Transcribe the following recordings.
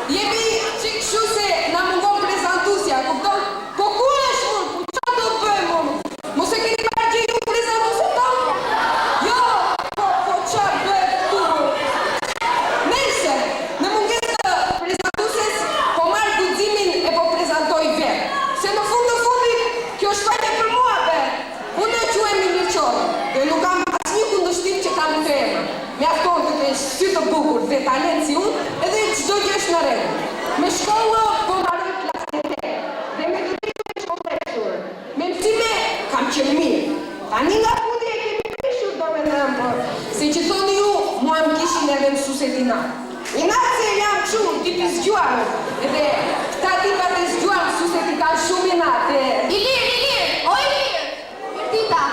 Jemi që këshu se na mungon prezentusja, kupton? Po ku është mund? Ku qa do të bëjmë mund? Mos e keni parë që ju prezentusja tonë? Jo, po qa bëjmë këtu mund? Nëjse, në munges të prezentusjes, po marrë guximin e po prezentoj vetë. Se në fund të fundit, kjo është fajte për mua vetë. Unë e quem Miliqore, dhe nuk kam asnjë kundërshtim që kam të emër. Mjafton të kesh sy të bukur dhe talent si unë, edhe çdo gjë është në rregull. Me shkollë po mbaroj klasën e 8 dhe me detyrë shkollësore. Me mësime kam qenë mirë. Tani nga fundi e kemi prishur domethënë, por si që thoni ju, mua më kishin edhe mësuesit inat. Inat se jam kështu, tipi zgjuar, edhe këta tipat e zgjuar mësuesit i kanë shumë inat. Ilir, o Ilir! Mirtita,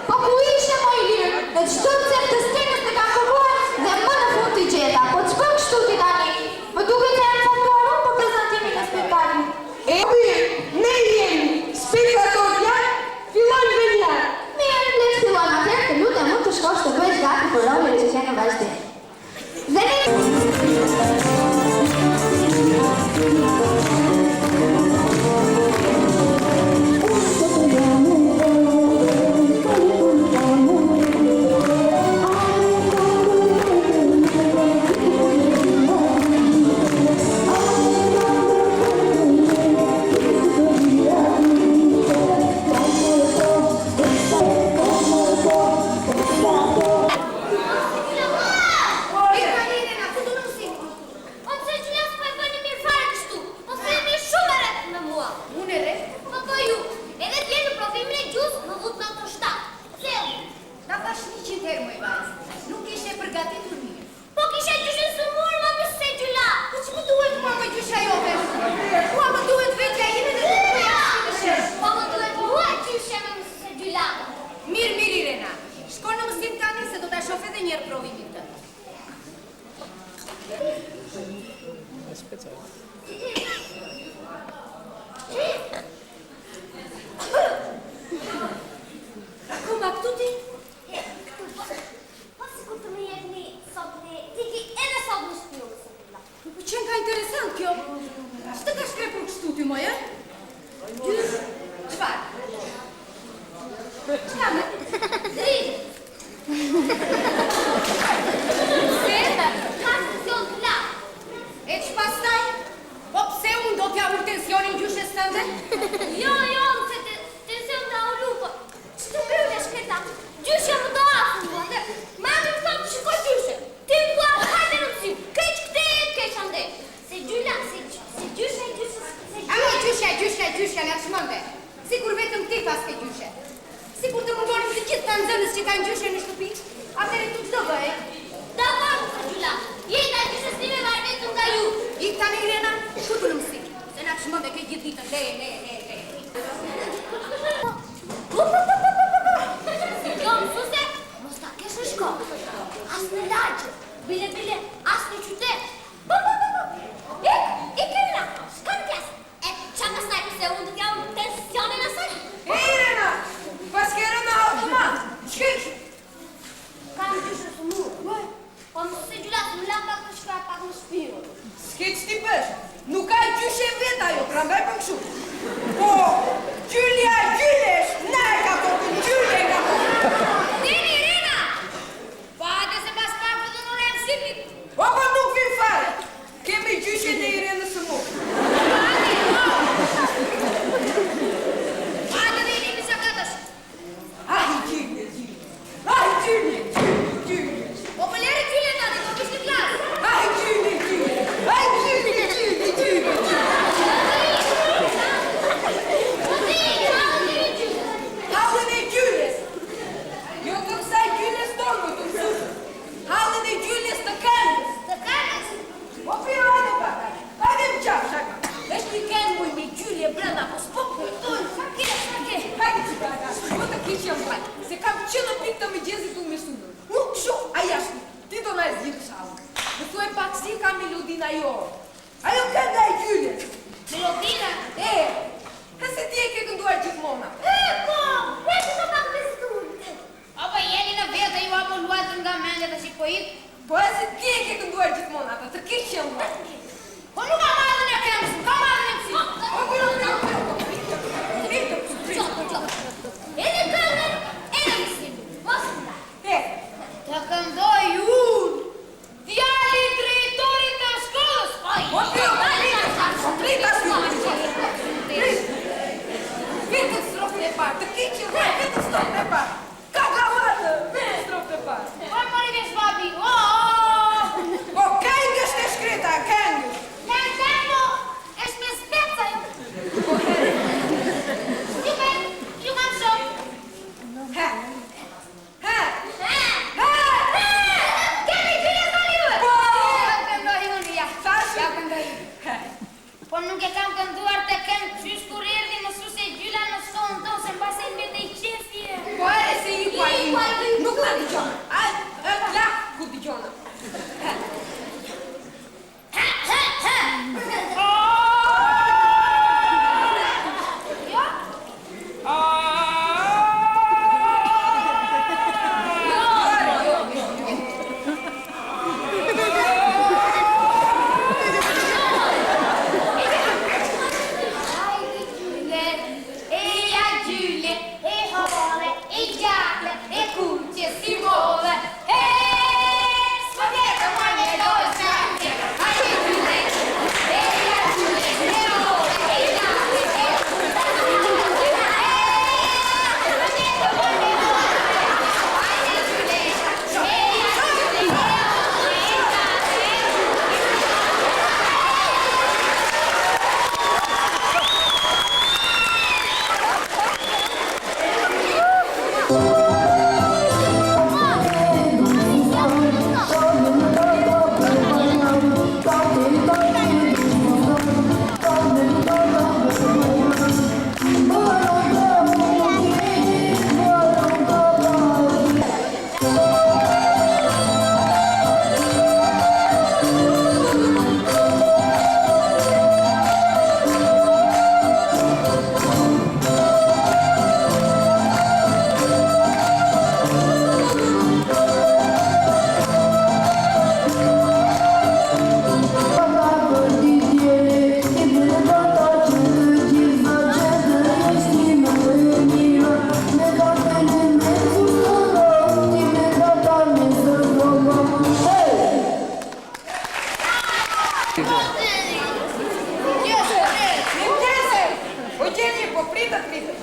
po ku ishe mo Ilir? Dhe çdo cep të stenës të ka kërkuar dhe më në fund t'i gjeta, po që bën kështu ti tani? Më duket se janë faktuar unë për prezentimin e spektaklit. Ne jemi spektatorja, fillon venja. Mirë, le të fillon atëherë, të lutem mund të shkosh të bëhesh gati për rolin që ke në vazhdim. Dhe ne Po e se ti e ke kënduar gjithmonë ata, të keq që janë. Po nuk nuk e kam kënduar të kem qysh kur erdi mësuse Gjyla në shkollën tonë se mbase i mbete i qefje. Po e se i kuaj, nuk na dëgjona. La, ku dëgjona.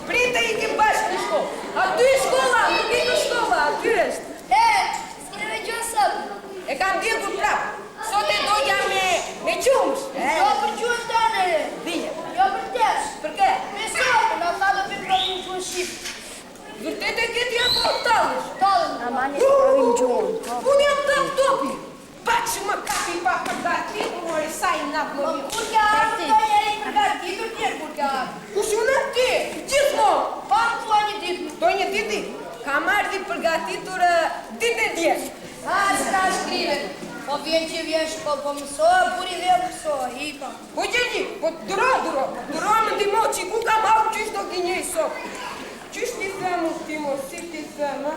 Prite i kim bashkë në shkollë. A ty shkolla, nuk i në shkolla, a ty është. S'kene me gjënë sëpë. E kam djegur prapë. Sot e doja me qumsh. Jo për gjënë të anëre. Dhije. Jo për tesh. Për ke? Me sopë, në ta do për provim të shqipë. Vërtet e këti e po talësh. Talën. Unë jam topi. Pak që më kapi pa përgatitur, mori sa i napë më vjo. Kur ka arë të njeri përgatitur tjerë kur ka arë. Kush unë ti? Gjithmonë. Pa në tua një ditë. Do një diti? Kam ardi përgatitur ditë e djetë. S'ka shkrive. Po vjen që vjen shkollë, po mësoa, buri dhe mësoa, hipa. Po gjeni, po duro më ndimo që ku kam au qysh do gjenjej sot. Qysh ti themu ti mos, si ti themu,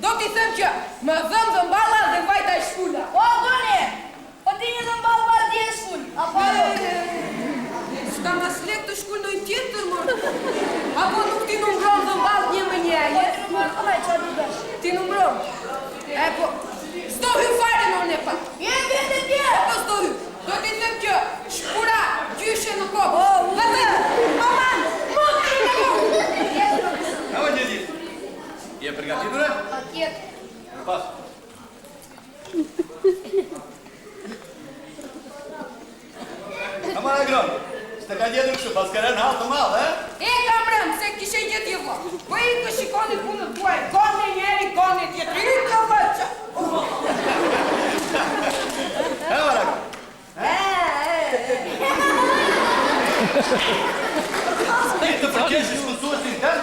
do t'i them që më dhëm dhëmballa dhe vajta i shkulla. O, doni! Po ti një dhëmballë parë t'je në shkull. Apo jo? Shka mas lek të shkull dojnë tjetër, mërë. Apo nuk ti numron dhëmballë një më një, Po ti numron, ome, që ati bësh? ti numron. E po, s'do hy fare në në pa. Vjen të tjerë! E po s'do hy. Do t'i them që shkura gjyshe në kopë. Maman, Evo njëti, je përgatitur e? Atjetë. Pas. Kamar e gronë, s'te ka gjetur kështu, pas kërën halë të madhe, e? e kam rëmë, se kishe gjeti vë. Po i të shikoni punët tuaj, gone njeri, gone tjetër. I të vëqë. Evo rakë. Ti të përqeshish mësuesin tërë?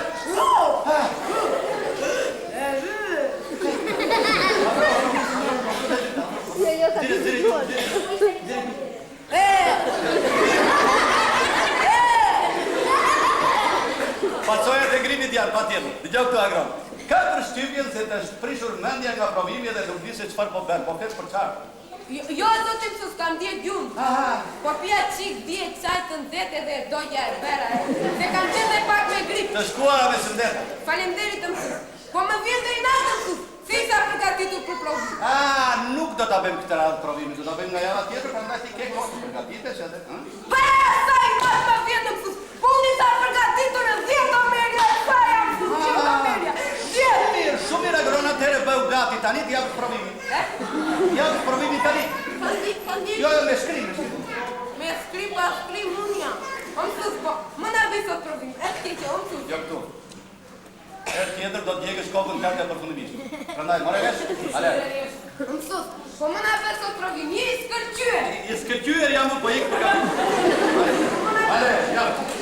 Pasojat e ngrimit janë, pa tjetër. Dëgjoj këtu agron. Ka përshtypjen se të prishur mendja nga provimi dhe nuk di se çfarë po bën, po flet për çfarë? Jo, zotim se s'kam djetë gjumë. Po pia qik djetë qajtë në dete dhe doja e bera. Se kam qenë dhe pak me grip. Të shkuara me shëndeta. Falemderit të mësus. Po më vjen dhe i natë mësus. Si sa përgatitur për provim. Nuk do ta bëjmë këtë radhë provimi, do ta bëjmë nga java tjetër, prandaj ti ke kohë të përgatitesh edhe, Ba, sa i natë më vjen në mësus. Po unë i sa përgatitur në 10 omerja, sa jam mësus 10 omerja. 10. Mirë, shumë mirë agrona atëherë bëu gati tani të japë provimin. Japë provimin tani. Kandi. Jo, me shkrim. Me shkrim unë jam. O mësus, po, më në visot provim. E keqe, o mësus. Jo këtu. Herë tjetër do t'jekësh kokën kartë e përfundimisht. Prandaj, more vesh? Ale. Mësus, po më në visot provim. Je i skërqyër. I skërqyer jam unë, po ikë përgatitur. djalë.